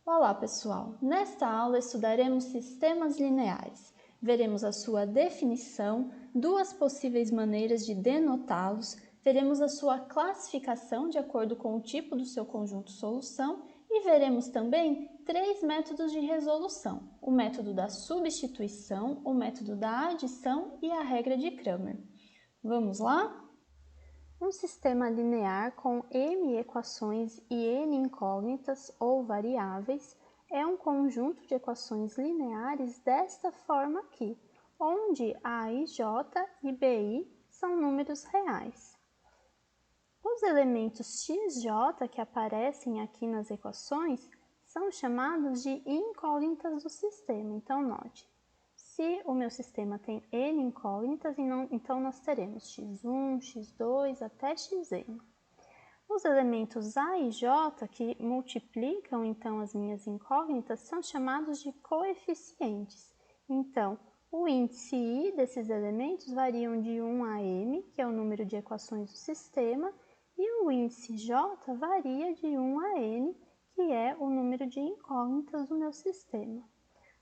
Olá, pessoal! Nesta aula estudaremos sistemas lineares. Veremos a sua definição, duas possíveis maneiras de denotá-los, veremos a sua classificação de acordo com o tipo do seu conjunto solução e veremos também três métodos de resolução: o método da substituição, o método da adição e a regra de Cramer. Vamos lá? Um sistema linear com m equações e n incógnitas ou variáveis é um conjunto de equações lineares desta forma aqui, onde a i, j e bi são números reais. Os elementos x, j que aparecem aqui nas equações são chamados de incógnitas do sistema. Então, note, se o meu sistema tem n incógnitas, então nós teremos x1, x2 até xn. Os elementos a e j, que multiplicam então as minhas incógnitas, são chamados de coeficientes. Então, o índice i desses elementos variam de 1 a m, que é o número de equações do sistema, e o índice j varia de 1 a n, que é o número de incógnitas do meu sistema.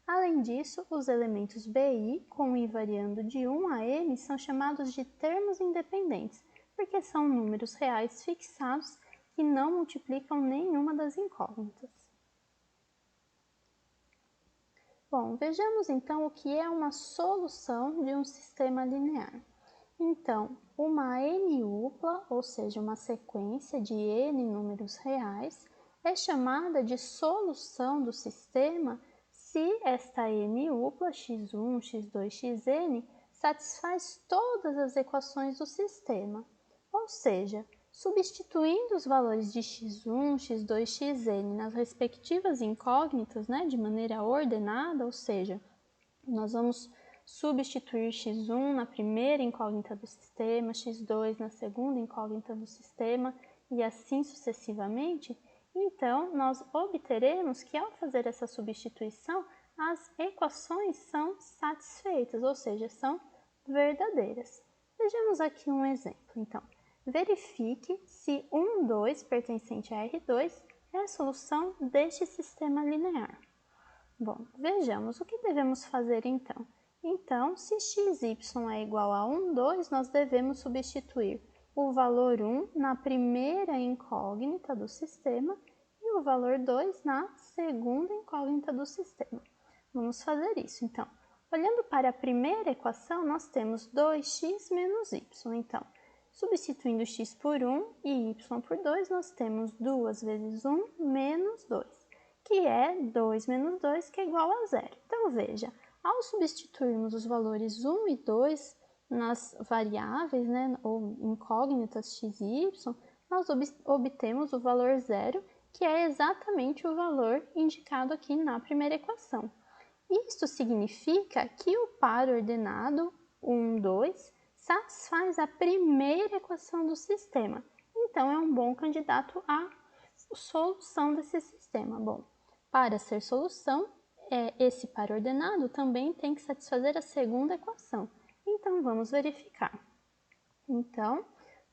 Além disso, os elementos bi, com i variando de 1 a m, são chamados de termos independentes, porque são números reais fixados que não multiplicam nenhuma das incógnitas. Bom, vejamos então o que é uma solução de um sistema linear. Então, uma n-upla, ou seja, uma sequência de n números reais, é chamada de solução do sistema se esta n-upla, x1, x2, xn, satisfaz todas as equações do sistema. Ou seja, substituindo os valores de x1, x2, xn nas respectivas incógnitas, de maneira ordenada, ou seja, nós vamos substituir x1 na primeira incógnita do sistema, x2 na segunda incógnita do sistema e assim sucessivamente, então nós obteremos que ao fazer essa substituição, as equações são satisfeitas, ou seja, são verdadeiras. Vejamos aqui um exemplo, então. Verifique se 1, 2 pertencente a R2 é a solução deste sistema linear. Bom, vejamos o que devemos fazer então. Então, se xy é igual a 1, 2, nós devemos substituir o valor 1 na primeira incógnita do sistema e o valor 2 na segunda incógnita do sistema. Vamos fazer isso, então. Olhando para a primeira equação, nós temos 2x menos y. Então, substituindo x por 1 e y por 2, nós temos 2 vezes 1 menos 2, que é 2 menos 2, que é igual a 0. Então, veja, ao substituirmos os valores 1 e 2 nas variáveis, ou incógnitas x e y, nós obtemos o valor 0, que é exatamente o valor indicado aqui na primeira equação. Isto significa que o par ordenado 1, 2 satisfaz a primeira equação do sistema. Então, é um bom candidato à solução desse sistema. Bom, para ser solução, esse par ordenado também tem que satisfazer a segunda equação. Então, vamos verificar. Então,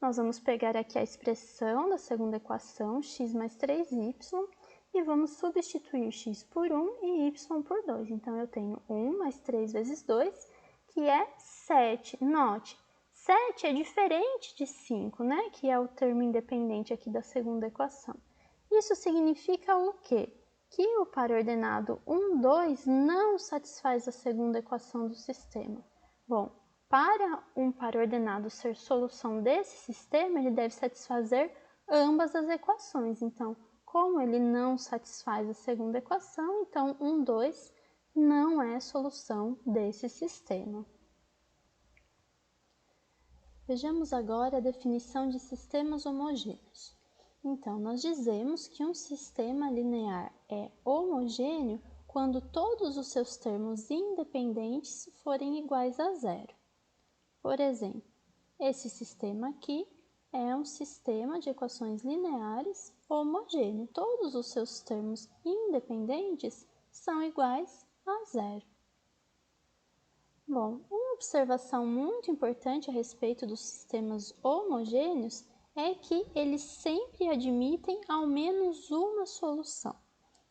nós vamos pegar aqui a expressão da segunda equação, x mais 3y, e vamos substituir x por 1 e y por 2. Então, eu tenho 1 mais 3 vezes 2, que é 7. Note, 7 é diferente de 5, que é o termo independente aqui da segunda equação. Isso significa o quê? Que o par ordenado 1, 2 não satisfaz a segunda equação do sistema. Bom, para um par ordenado ser solução desse sistema, ele deve satisfazer ambas as equações. Então, como ele não satisfaz a segunda equação, então 1, 2 não é solução desse sistema. Vejamos agora a definição de sistemas homogêneos. Então, nós dizemos que um sistema linear é homogêneo quando todos os seus termos independentes forem iguais a zero. Por exemplo, esse sistema aqui é um sistema de equações lineares homogêneo. Todos os seus termos independentes são iguais a zero. Bom, uma observação muito importante a respeito dos sistemas homogêneos é que eles sempre admitem ao menos uma solução.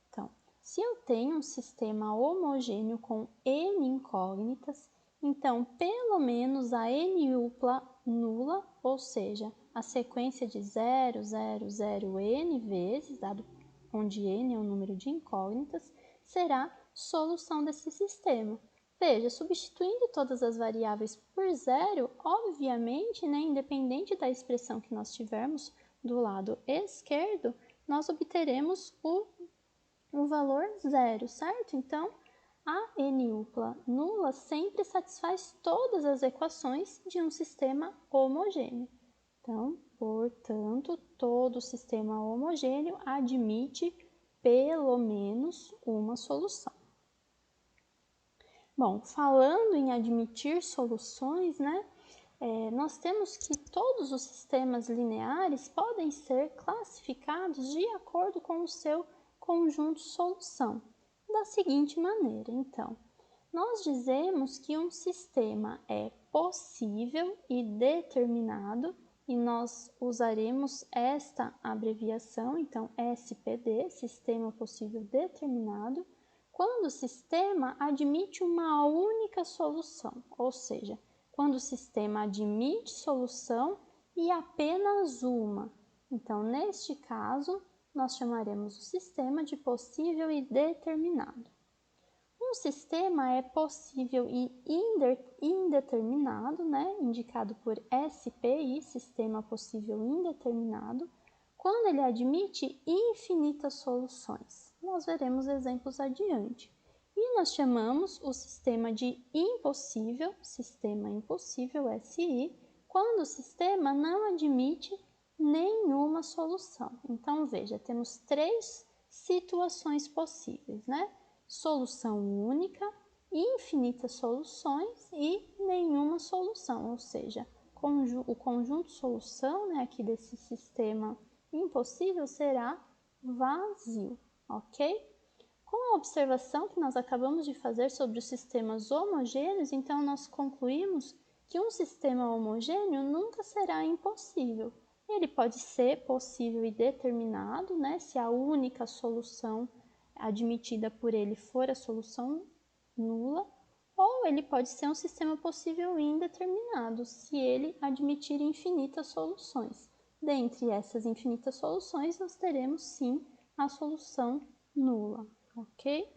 Então, Se eu tenho um sistema homogêneo com n incógnitas, então pelo menos a n-upla nula, ou seja, a sequência de 0, 0, 0, n vezes, dado onde n é o número de incógnitas, será solução desse sistema. Veja, substituindo todas as variáveis por zero, obviamente, independente da expressão que nós tivermos do lado esquerdo, nós obteremos o valor zero, certo? Então, a n-upla nula sempre satisfaz todas as equações de um sistema homogêneo. Então, portanto, todo sistema homogêneo admite pelo menos uma solução. Bom, falando em admitir soluções, nós temos que todos os sistemas lineares podem ser classificados de acordo com o seu conjunto solução, da seguinte maneira. Então, nós dizemos que um sistema é possível e determinado, e nós usaremos esta abreviação, então SPD, sistema possível determinado, quando o sistema admite uma única solução, ou seja, quando o sistema admite solução e apenas uma. Então, neste caso, nós chamaremos o sistema de possível e determinado. Um sistema é possível e indeterminado, indicado por SPI, sistema possível indeterminado, quando ele admite infinitas soluções. Nós veremos exemplos adiante. E nós chamamos o sistema de impossível, sistema impossível, SI, quando o sistema não admite nenhuma solução. Então, veja, temos três situações possíveis, Solução única, infinitas soluções e nenhuma solução, ou seja, o conjunto solução aqui desse sistema impossível será vazio, ok? Com a observação que nós acabamos de fazer sobre os sistemas homogêneos, então nós concluímos que um sistema homogêneo nunca será impossível. Ele pode ser possível e determinado, se a única solução admitida por ele for a solução nula, ou ele pode ser um sistema possível e indeterminado, se ele admitir infinitas soluções. Dentre essas infinitas soluções, nós teremos sim a solução nula, ok?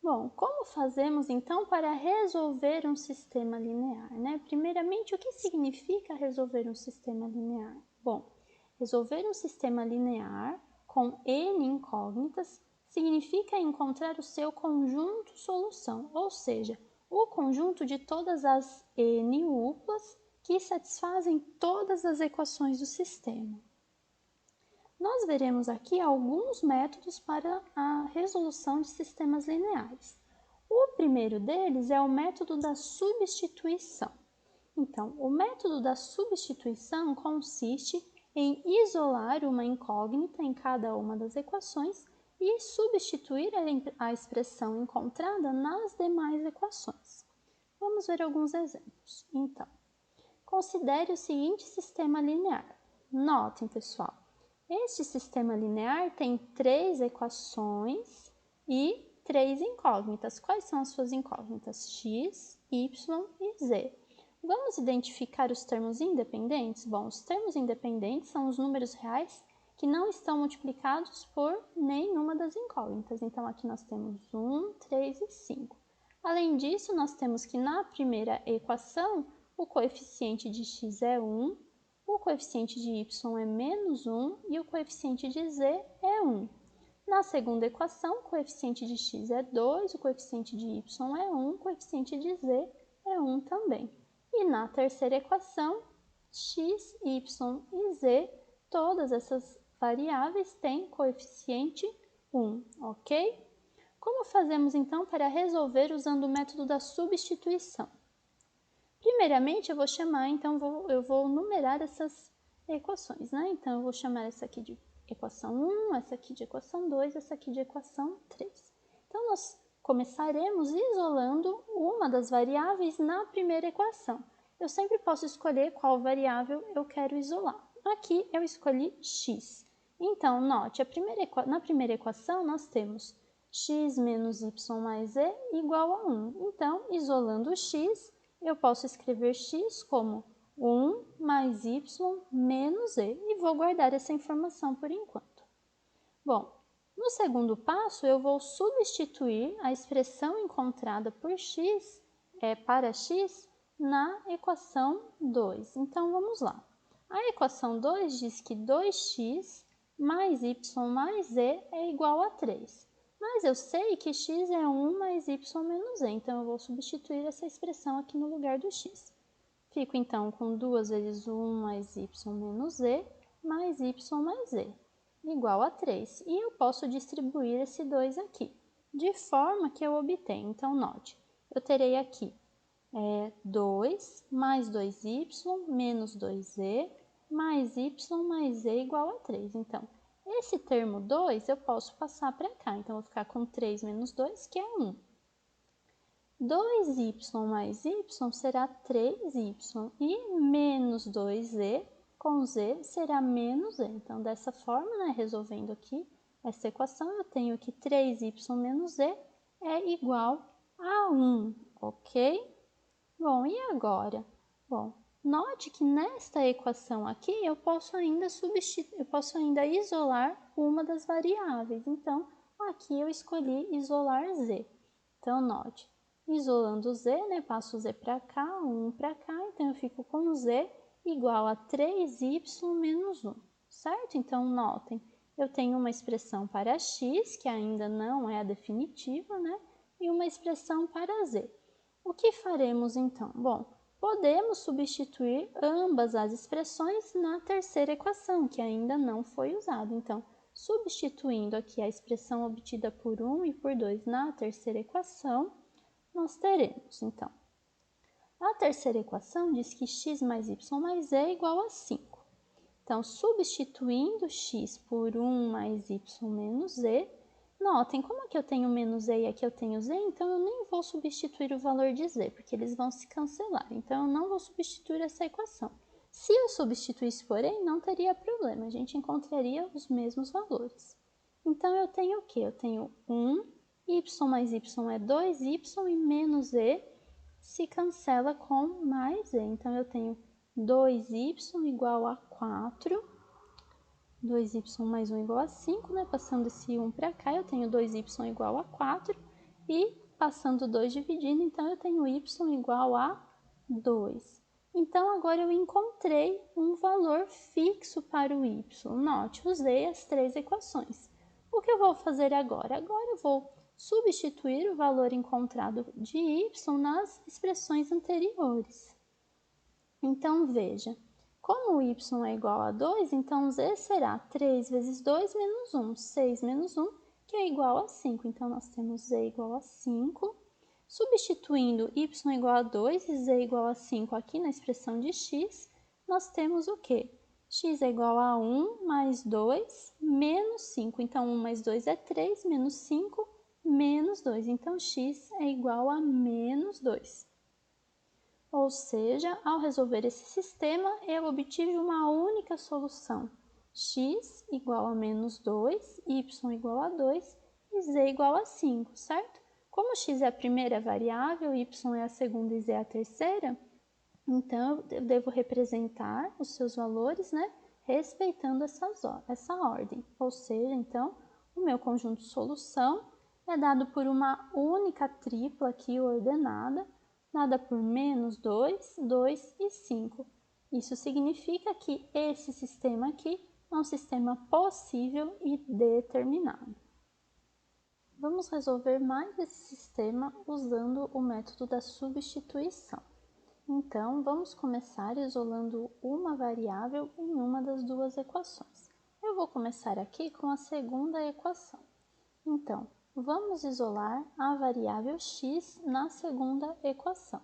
Bom, como fazemos então para resolver um sistema linear, Primeiramente, o que significa resolver um sistema linear? Bom, resolver um sistema linear com n incógnitas significa encontrar o seu conjunto solução, ou seja, o conjunto de todas as n uplas que satisfazem todas as equações do sistema. Nós veremos aqui alguns métodos para a resolução de sistemas lineares. O primeiro deles é o método da substituição. Então, o método da substituição consiste em isolar uma incógnita em cada uma das equações e substituir a expressão encontrada nas demais equações. Vamos ver alguns exemplos. Então, considere o seguinte sistema linear. Notem, pessoal, este sistema linear tem 3 equações e 3 incógnitas. Quais são as suas incógnitas? X, Y e Z. Vamos identificar os termos independentes? Bom, os termos independentes são os números reais que não estão multiplicados por nenhuma das incógnitas. Então, aqui nós temos 1, 3 e 5. Além disso, nós temos que na primeira equação, o coeficiente de x é 1, o coeficiente de y é menos 1 e o coeficiente de z é 1. Na segunda equação, o coeficiente de x é 2, o coeficiente de y é 1, o coeficiente de z é 1 também. E na terceira equação, x, y e z, todas essas variáveis têm coeficiente 1, ok? Como fazemos então para resolver usando o método da substituição? Primeiramente, eu vou numerar essas equações, Então, eu vou chamar essa aqui de equação 1, essa aqui de equação 2, essa aqui de equação 3. Então, nós começaremos isolando uma das variáveis na primeira equação. Eu sempre posso escolher qual variável eu quero isolar. Aqui eu escolhi x. Então, note, na primeira equação nós temos x menos y mais z igual a 1. Então, isolando o x, eu posso escrever x como 1 mais y menos z e vou guardar essa informação por enquanto. Bom, no segundo passo, eu vou substituir a expressão encontrada por x, para x, na equação 2. Então, vamos lá. A equação 2 diz que 2x mais y mais z é igual a 3. Mas eu sei que x é 1 mais y menos z, então eu vou substituir essa expressão aqui no lugar do x. Fico então com 2 vezes 1 mais y menos z mais y mais z, igual a 3. E eu posso distribuir esse 2 aqui, de forma que eu obtenho. Então, note, eu terei aqui 2 mais 2y menos 2z mais y mais z igual a 3. Então, esse termo 2 eu posso passar para cá. Então, eu vou ficar com 3 menos 2, que é 1. 2y mais y será 3y e menos 2z com z será menos z. Então, dessa forma, né, resolvendo aqui essa equação, eu tenho que 3y menos z é igual a 1, ok? Bom, e agora? Bom, note que nesta equação aqui eu posso ainda isolar uma das variáveis. Então, aqui eu escolhi isolar z. Então, note, isolando z, né, passo z para cá, 1 para cá, então eu fico com z igual a 3y menos 1, certo? Então, notem, eu tenho uma expressão para x, que ainda não é a definitiva, né, e uma expressão para z. O que faremos então? Bom, podemos substituir ambas as expressões na terceira equação, que ainda não foi usada. Então, substituindo aqui a expressão obtida por 1 e por 2 na terceira equação, nós teremos, então, a terceira equação diz que x mais y mais z é igual a 5. Então, substituindo x por 1 mais y menos z, notem, como aqui eu tenho menos z e aqui eu tenho z, então eu nem vou substituir o valor de z, porque eles vão se cancelar. Então, eu não vou substituir essa equação. Se eu substituísse, porém, não teria problema, a gente encontraria os mesmos valores. Então, eu tenho o quê? Eu tenho 1, y mais y é 2y e menos z se cancela com mais z. Então, eu tenho 2y igual a 4, 2y mais 1 igual a 5, né? Passando esse 1 para cá, eu tenho 2y igual a 4 e passando 2 dividindo, então eu tenho y igual a 2. Então, agora eu encontrei um valor fixo para o y. Note, usei as três equações. O que eu vou fazer agora? Agora eu vou substituir o valor encontrado de y nas expressões anteriores. Então, veja, como y é igual a 2, então z será 3 vezes 2 menos 1, 6 menos 1, que é igual a 5. Então, nós temos z igual a 5. Substituindo y igual a 2 e z igual a 5 aqui na expressão de x, nós temos o quê? X é igual a 1 mais 2 menos 5. Então, 1 mais 2 é 3, menos 5, menos 2. Então, x é igual a menos 2. Ou seja, ao resolver esse sistema, eu obtive uma única solução. X igual a menos 2, y igual a 2 e z igual a 5, certo? Como x é a primeira variável, y é a segunda e z é a terceira, então eu devo representar os seus valores, né, respeitando essa ordem. Ou seja, então, o meu conjunto solução é dado por uma única tripla aqui ordenada, dada por menos 2, 2 e 5. Isso significa que esse sistema aqui é um sistema possível e determinado. Vamos resolver mais esse sistema usando o método da substituição. Então, vamos começar isolando uma variável em uma das duas equações. Eu vou começar aqui com a segunda equação. Então, vamos isolar a variável x na segunda equação.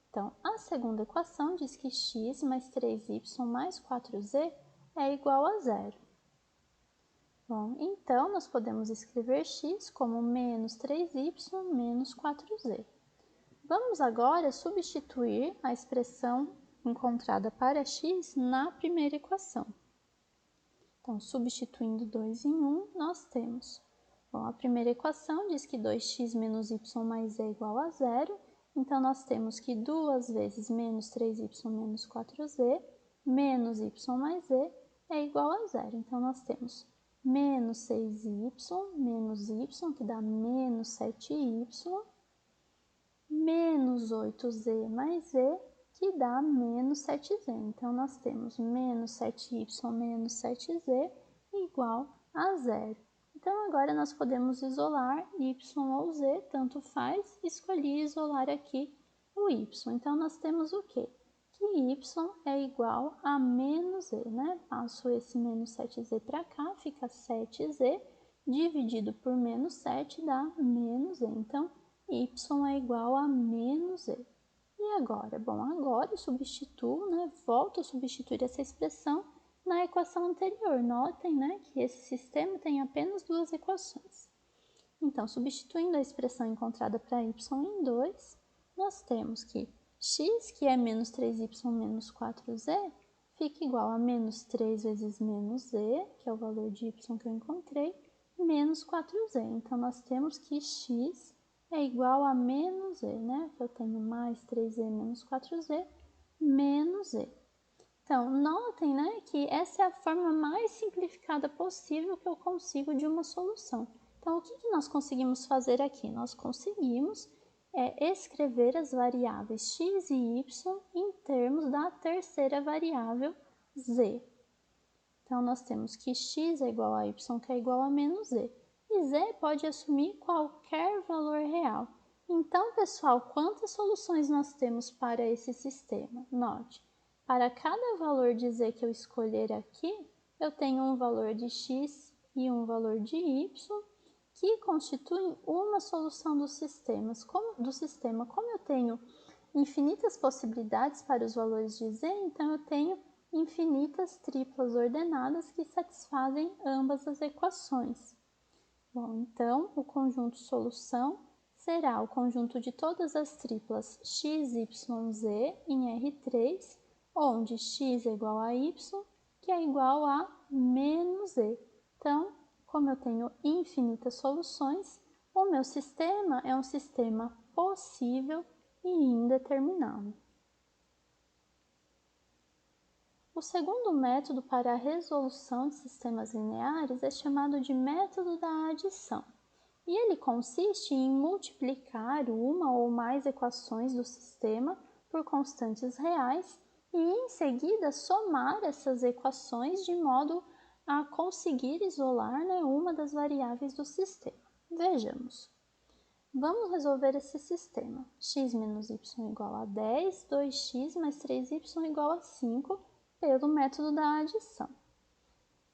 Então, a segunda equação diz que x mais 3y mais 4z é igual a 0. Bom, então, nós podemos escrever x como menos 3y menos 4z. Vamos agora substituir a expressão encontrada para x na primeira equação. Então, substituindo 2 em 1, nós temos, bom, a primeira equação diz que 2x menos y mais z é igual a 0, então nós temos que 2 vezes menos 3y menos 4z menos y mais z é igual a 0. Então, nós temos menos 6y menos y, que dá menos 7y, menos 8z mais z, que dá menos 7z. Então, nós temos menos 7y menos 7z igual a 0. Então, agora nós podemos isolar y ou z, tanto faz, escolhi isolar aqui o y. Então, nós temos o quê? Que y é igual a menos z, né? Passo esse menos 7z para cá, fica 7z, dividido por menos 7 dá menos z. Então, y é igual a menos z. E agora? Bom, agora eu substituo, né? Volto a substituir essa expressão na equação anterior. Notem, né, que esse sistema tem apenas duas equações. Então, substituindo a expressão encontrada para y em 2, nós temos que x, que é menos 3y menos 4z, fica igual a menos 3 vezes menos z, que é o valor de y que eu encontrei, menos 4z. Então, nós temos que x é igual a menos z, né? Eu tenho mais 3z menos 4z, menos z. Então, notem, né, que essa é a forma mais simplificada possível que eu consigo de uma solução. Então, o que nós conseguimos fazer aqui? Nós conseguimos escrever as variáveis x e y em termos da terceira variável z. Então, nós temos que x é igual a y, que é igual a menos z. E z pode assumir qualquer valor real. Então, pessoal, quantas soluções nós temos para esse sistema? Note, para cada valor de z que eu escolher aqui, eu tenho um valor de x e um valor de y, que constituem uma solução do sistema. Como eu tenho infinitas possibilidades para os valores de z, então eu tenho infinitas triplas ordenadas que satisfazem ambas as equações. Bom, então, o conjunto solução será o conjunto de todas as triplas x, y, z em R3, onde x é igual a y, que é igual a menos z. Então, como eu tenho infinitas soluções, o meu sistema é um sistema possível e indeterminado. O segundo método para a resolução de sistemas lineares é chamado de método da adição. E ele consiste em multiplicar uma ou mais equações do sistema por constantes reais e, em seguida, somar essas equações de modo a conseguir isolar, né, uma das variáveis do sistema. Vejamos. Vamos resolver esse sistema. X menos y igual a 10, 2x mais 3y igual a 5, pelo método da adição.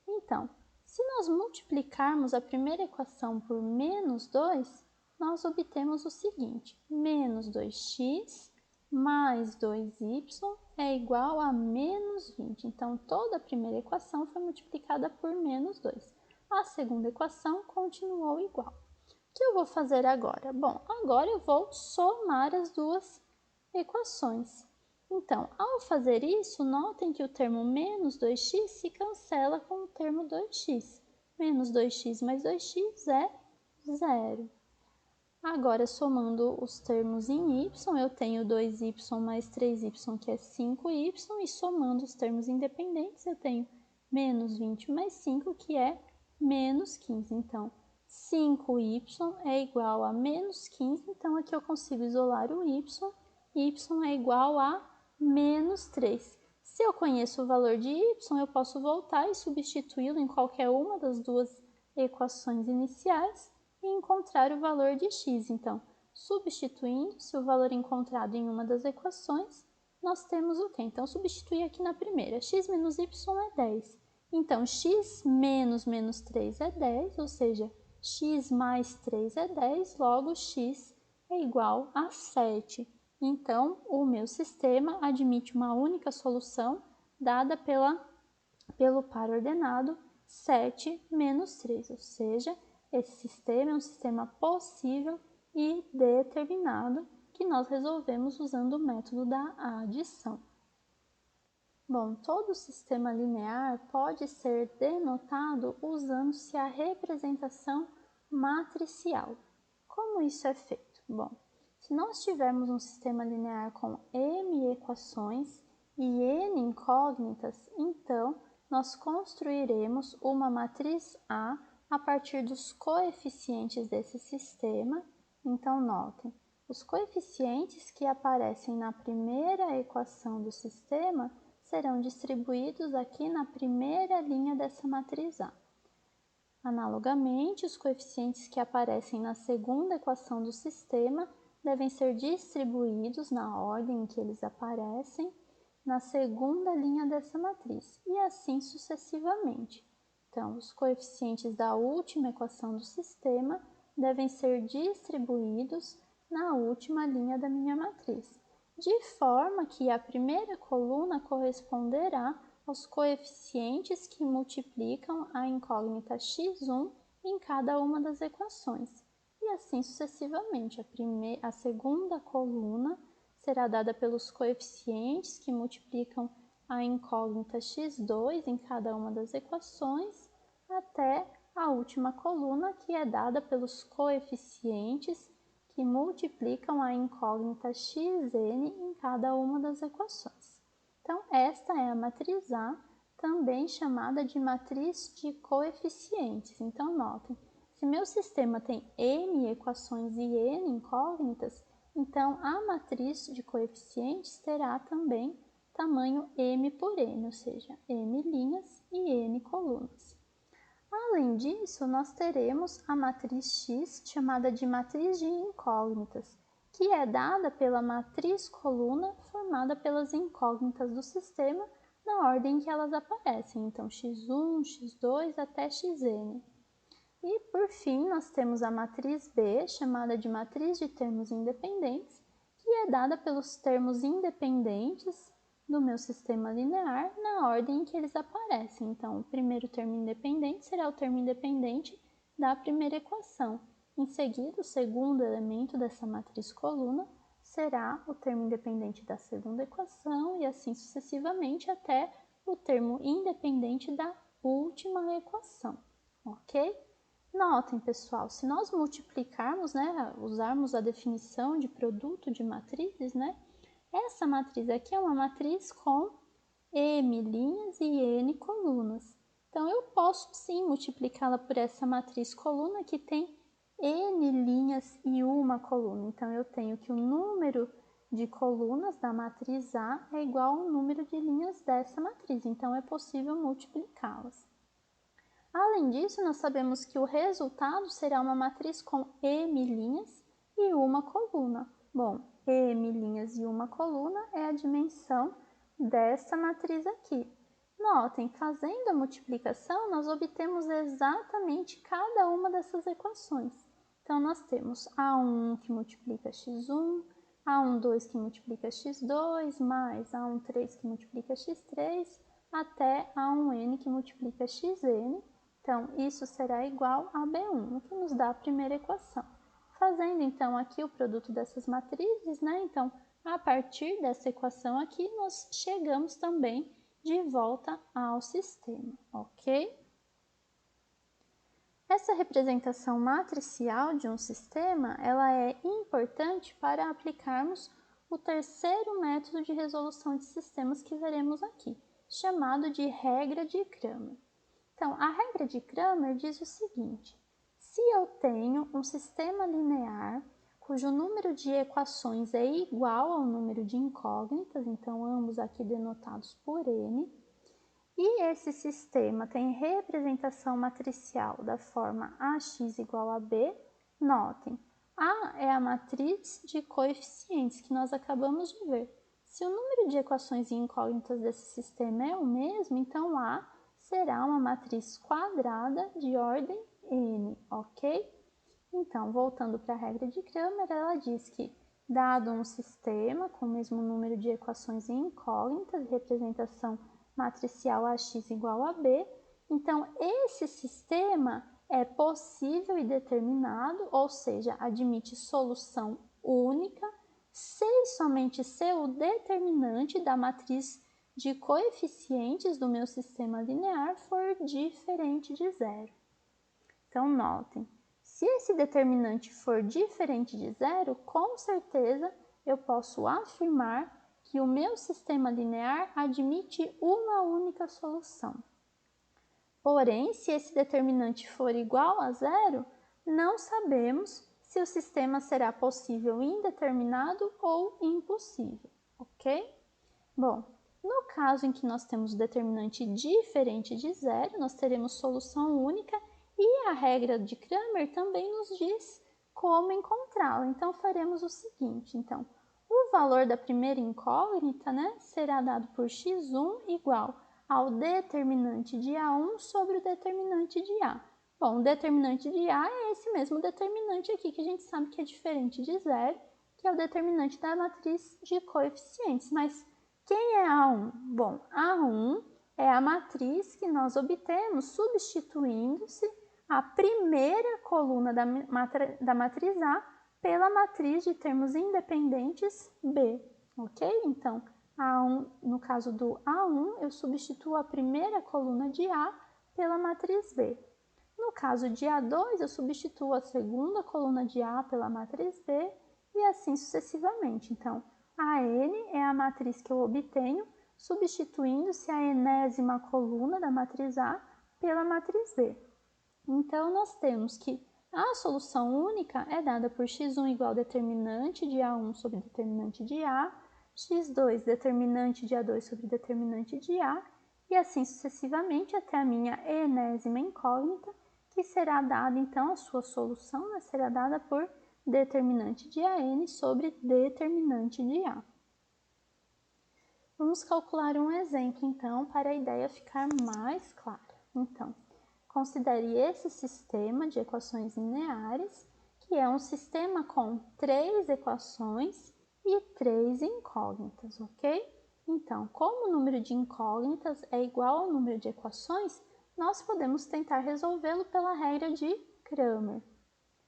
Então, se nós multiplicarmos a primeira equação por menos 2, nós obtemos o seguinte: menos 2x mais 2y é igual a menos 20. Então, toda a primeira equação foi multiplicada por menos 2. A segunda equação continuou igual. O que eu vou fazer agora? Bom, agora eu vou somar as duas equações. Então, ao fazer isso, notem que o termo menos 2x se cancela com o termo 2x. Menos 2x mais 2x é 0. Agora, somando os termos em y, eu tenho 2y mais 3y, que é 5y, e somando os termos independentes, eu tenho menos 20 mais 5, que é menos 15. Então, 5y é igual a menos 15, então aqui eu consigo isolar o y é igual a menos 3. Se eu conheço o valor de y, eu posso voltar e substituí-lo em qualquer uma das duas equações iniciais e encontrar o valor de x. Então, substituindo-se o valor encontrado em uma das equações, nós temos o quê? Então, substituir aqui na primeira. X menos y é 10. Então, x menos menos 3 é 10, ou seja, x mais 3 é 10, logo x é igual a 7. Então, o meu sistema admite uma única solução dada pelo par ordenado 7 menos 3, ou seja, esse sistema é um sistema possível e determinado que nós resolvemos usando o método da adição. Bom, todo sistema linear pode ser denotado usando-se a representação matricial. Como isso é feito? Bom, se nós tivermos um sistema linear com m equações e n incógnitas, então nós construiremos uma matriz A partir dos coeficientes desse sistema. Então, notem, os coeficientes que aparecem na primeira equação do sistema serão distribuídos aqui na primeira linha dessa matriz A. Analogamente, os coeficientes que aparecem na segunda equação do sistema devem ser distribuídos na ordem em que eles aparecem na segunda linha dessa matriz, e assim sucessivamente. Então, os coeficientes da última equação do sistema devem ser distribuídos na última linha da minha matriz, de forma que a primeira coluna corresponderá aos coeficientes que multiplicam a incógnita x1 em cada uma das equações, e assim sucessivamente. A segunda coluna será dada pelos coeficientes que multiplicam a incógnita x2 em cada uma das equações, até a última coluna, que é dada pelos coeficientes que multiplicam a incógnita xn em cada uma das equações. Então, esta é a matriz A, também chamada de matriz de coeficientes. Então, notem, se meu sistema tem m equações e n incógnitas, então a matriz de coeficientes terá também tamanho m por n, ou seja, m linhas e n colunas. Além disso, nós teremos a matriz X, chamada de matriz de incógnitas, que é dada pela matriz coluna formada pelas incógnitas do sistema na ordem em que elas aparecem, então x1, x2 até xn. E, por fim, nós temos a matriz B, chamada de matriz de termos independentes, que é dada pelos termos independentes do meu sistema linear na ordem em que eles aparecem. Então, o primeiro termo independente será o termo independente da primeira equação. Em seguida, o segundo elemento dessa matriz coluna será o termo independente da segunda equação e assim sucessivamente até o termo independente da última equação, ok? Notem, pessoal, se nós multiplicarmos, usarmos a definição de produto de matrizes, essa matriz aqui é uma matriz com m linhas e n colunas. Então, eu posso sim multiplicá-la por essa matriz coluna que tem n linhas e uma coluna. Então, eu tenho que o número de colunas da matriz A é igual ao número de linhas dessa matriz. Então, é possível multiplicá-las. Além disso, nós sabemos que o resultado será uma matriz com m linhas e uma coluna. Bom, m linhas e uma coluna é a dimensão dessa matriz aqui. Notem, fazendo a multiplicação, nós obtemos exatamente cada uma dessas equações. Então, nós temos A1 que multiplica x1, A12 que multiplica x2, mais A13 que multiplica x3, até A1n que multiplica xn. Então, isso será igual a B1, o que nos dá a primeira equação. Fazendo, então, aqui o produto dessas matrizes, Então, a partir dessa equação aqui, nós chegamos também de volta ao sistema, ok? Essa representação matricial de um sistema, ela é importante para aplicarmos o terceiro método de resolução de sistemas que veremos aqui, chamado de regra de Cramer. Então, a regra de Cramer diz o seguinte: se eu tenho um sistema linear cujo número de equações é igual ao número de incógnitas, então ambos aqui denotados por n, e esse sistema tem representação matricial da forma AX igual a B, notem, A é a matriz de coeficientes que nós acabamos de ver. Se o número de equações e incógnitas desse sistema é o mesmo, então A será uma matriz quadrada de ordem n, ok? Então, voltando para a regra de Cramer, ela diz que, dado um sistema com o mesmo número de equações e incógnitas, representação matricial AX igual a B, então esse sistema é possível e determinado, ou seja, admite solução única, se e somente se o determinante da matriz de coeficientes do meu sistema linear for diferente de zero. Então, notem, se esse determinante for diferente de zero, com certeza eu posso afirmar que o meu sistema linear admite uma única solução. Porém, se esse determinante for igual a zero, não sabemos se o sistema será possível indeterminado ou impossível, ok? Bom, no caso em que nós temos determinante diferente de zero, nós teremos solução única e a regra de Cramer também nos diz como encontrá-la. Então, faremos o seguinte, então, o valor da primeira incógnita, né, será dado por x1 igual ao determinante de A1 sobre o determinante de A. Bom, o determinante de A é esse mesmo determinante aqui que a gente sabe que é diferente de zero, que é o determinante da matriz de coeficientes. Mas quem é A1? Bom, A1 é a matriz que nós obtemos substituindo-se a primeira coluna da matriz A pela matriz de termos independentes B, ok? Então, A1, no caso do A1, eu substituo a primeira coluna de A pela matriz B. No caso de A2, eu substituo a segunda coluna de A pela matriz B e assim sucessivamente. Então, AN é a matriz que eu obtenho substituindo-se a enésima coluna da matriz A pela matriz B. Então, nós temos que a solução única é dada por x1 igual determinante de A1 sobre determinante de A, x2 determinante de A2 sobre determinante de A, e assim sucessivamente até a minha enésima incógnita, que será dada, então, a sua solução, né, será dada por determinante de AN sobre determinante de A. Vamos calcular um exemplo, então, para a ideia ficar mais clara. Então, considere esse sistema de equações lineares, que é um sistema com 3 equações e 3 incógnitas, ok? Então, como o número de incógnitas é igual ao número de equações, nós podemos tentar resolvê-lo pela regra de Cramer.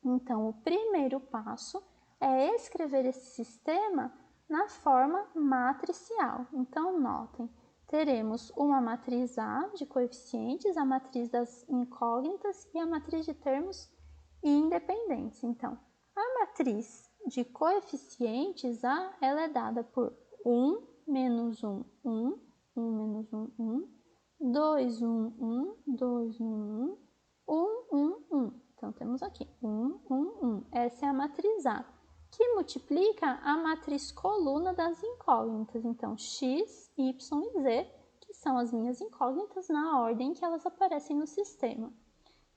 Então, o primeiro passo é escrever esse sistema na forma matricial. Então, notem, teremos uma matriz A de coeficientes, a matriz das incógnitas e a matriz de termos independentes. Então, a matriz de coeficientes A, ela é dada por 1, menos 1, 1, 1, menos 1, 1, 2, 1, 1, 2, 1, 1, 1, 1. Então, temos aqui 1, 1, 1. Essa é a matriz A, que multiplica a matriz coluna das incógnitas. Então, x, y e z, que são as minhas incógnitas na ordem que elas aparecem no sistema.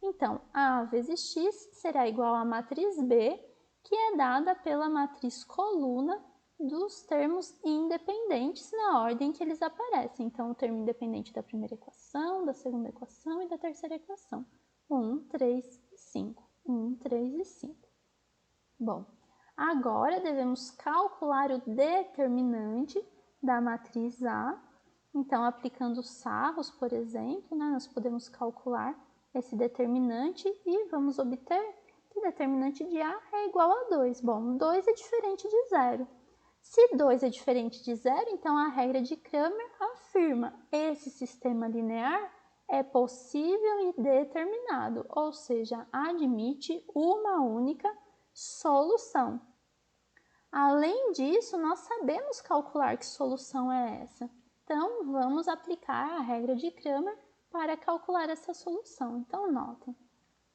Então, A vezes x será igual à matriz B, que é dada pela matriz coluna dos termos independentes na ordem que eles aparecem. Então, o termo independente da primeira equação, da segunda equação e da terceira equação. 1, 3 e 5. 1, 3 e 5. Bom, agora devemos calcular o determinante da matriz A. Então, aplicando sarros, por exemplo, né, nós podemos calcular esse determinante e vamos obter que o determinante de A é igual a 2. Bom, 2 é diferente de zero. Se 2 é diferente de zero, então a regra de Cramer afirma esse sistema linear é possível e determinado, ou seja, admite uma única solução. Além disso, nós sabemos calcular que solução é essa. Então, vamos aplicar a regra de Cramer para calcular essa solução. Então, notem,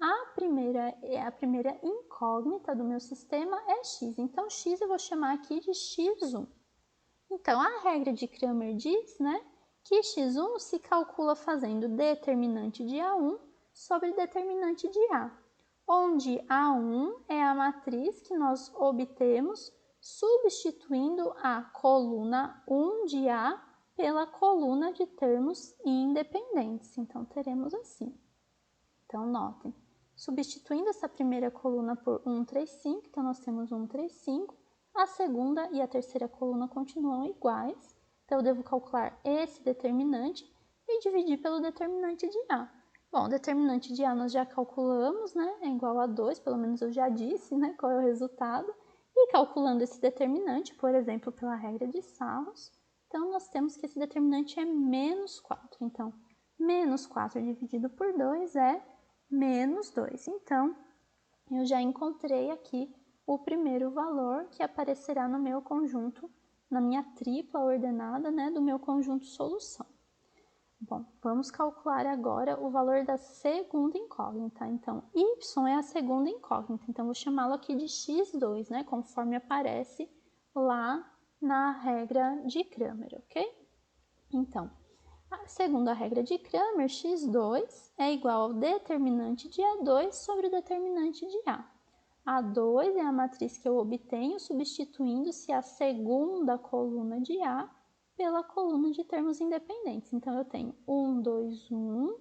a primeira incógnita do meu sistema é x. Então, x eu vou chamar aqui de x1. Então, a regra de Cramer diz, né, que x1 se calcula fazendo determinante de A1 sobre determinante de A, onde A1 é a matriz que nós obtemos substituindo a coluna 1 de A pela coluna de termos independentes. Então, teremos assim. Então, notem, substituindo essa primeira coluna por 1, 3, 5, então nós temos 1, 3, 5, a segunda e a terceira coluna continuam iguais, então eu devo calcular esse determinante e dividir pelo determinante de A. Bom, o determinante de A nós já calculamos, né, é igual a 2, pelo menos eu já disse, né, qual é o resultado, e calculando esse determinante, por exemplo, pela regra de sarros, Então, nós temos que esse determinante é menos 4. Então, menos 4 dividido por 2 é menos 2. Então, eu já encontrei aqui o primeiro valor que aparecerá no meu conjunto, na minha tripla ordenada, né, do meu conjunto solução. Bom, vamos calcular agora o valor da segunda incógnita. Então, y é a segunda incógnita, então vou chamá-lo aqui de x2, né, conforme aparece lá na regra de Cramer, ok? Então, segundo a regra de Cramer, x2 é igual ao determinante de A2 sobre o determinante de A. A2 é a matriz que eu obtenho substituindo-se a segunda coluna de A pela coluna de termos independentes. Então, eu tenho 1, 2, 1,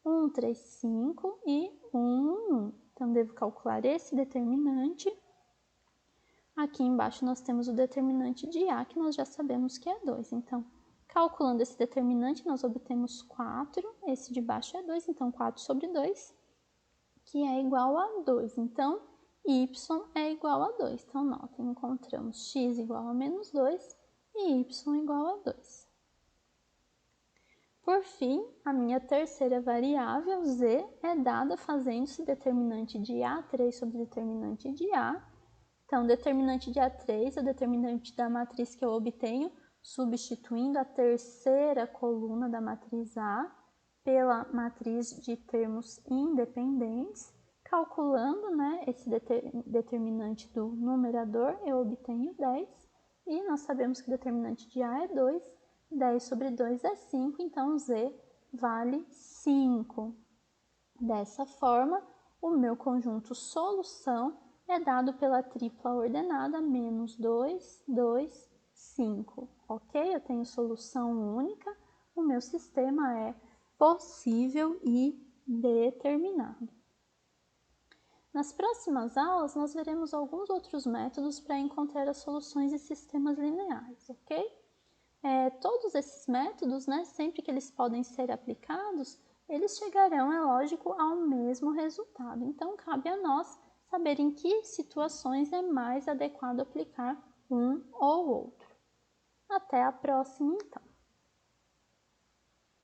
1, 3, 5 e 1, 1. Então, devo calcular esse determinante. Aqui embaixo nós temos o determinante de A, que nós já sabemos que é 2. Então, calculando esse determinante, nós obtemos 4. Esse de baixo é 2, então 4 sobre 2, que é igual a 2. Então, y é igual a 2. Então, notem, encontramos x igual a menos 2 e y igual a 2. Por fim, a minha terceira variável, z, é dada fazendo-se determinante de A3 sobre determinante de A. Então, determinante de A3 é o determinante da matriz que eu obtenho substituindo a terceira coluna da matriz A pela matriz de termos independentes. Calculando, né, esse determinante do numerador, eu obtenho 10. E nós sabemos que o determinante de A é 2. 10 sobre 2 é 5, então z vale 5. Dessa forma, o meu conjunto solução é dado pela tripla ordenada menos 2, 2, 5, ok? Eu tenho solução única, o meu sistema é possível e determinado. Nas próximas aulas, nós veremos alguns outros métodos para encontrar as soluções de sistemas lineares, ok? Todos esses métodos, né, sempre que eles podem ser aplicados, eles chegarão, é lógico, ao mesmo resultado. Então, cabe a nós saber em que situações é mais adequado aplicar um ou outro. Até a próxima, então.